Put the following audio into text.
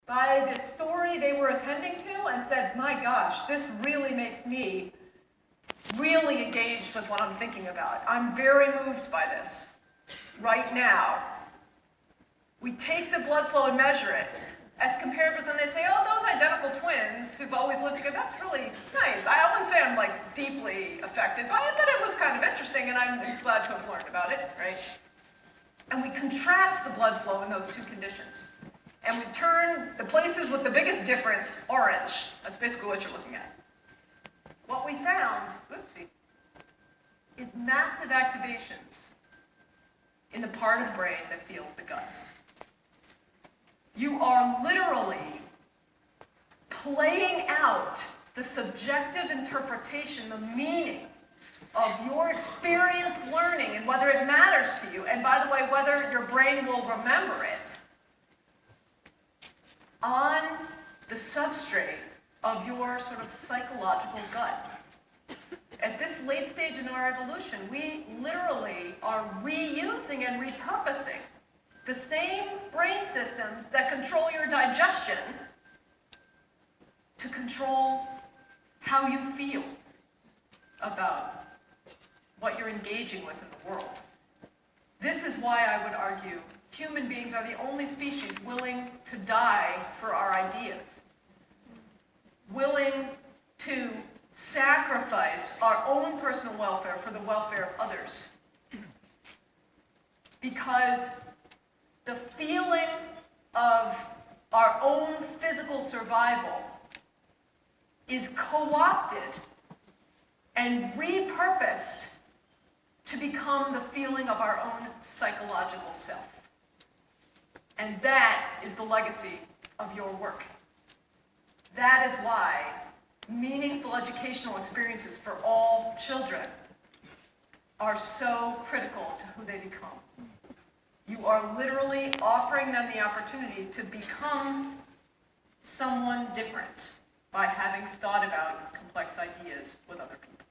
by the story they were attending to and said, my gosh, this really makes me really engaged with what I'm thinking about. I'm very moved by this right now. We take the blood flow and measure it, as compared with when they say, oh, those identical twins who've always lived together, that's really nice. I wouldn't say I'm like deeply affected by it, but it was kind of interesting and I'm glad to have learned about it, right? And we contrast the blood flow in those two conditions. And we turn the places with the biggest difference orange. That's basically what you're looking at. What we found, is massive activations in the part of the brain that feels the guts. You are literally playing out the subjective interpretation, the meaning of your experienced learning and whether it matters to you, and by the way, whether your brain will remember it, on the substrate of your sort of psychological gut. At this late stage in our evolution, we literally are reusing and repurposing the same brain systems that control your digestion to control how you feel about what you're engaging with in the world. This is why I would argue human beings are the only species willing to die for our ideas, willing to sacrifice our own personal welfare for the welfare of others. Because the feeling of our own physical survival is co-opted and repurposed to become the feeling of our own psychological self. And that is the legacy of your work. That is why meaningful educational experiences for all children are so critical to who they become. You are literally offering them the opportunity to become someone different by having thought about complex ideas with other people.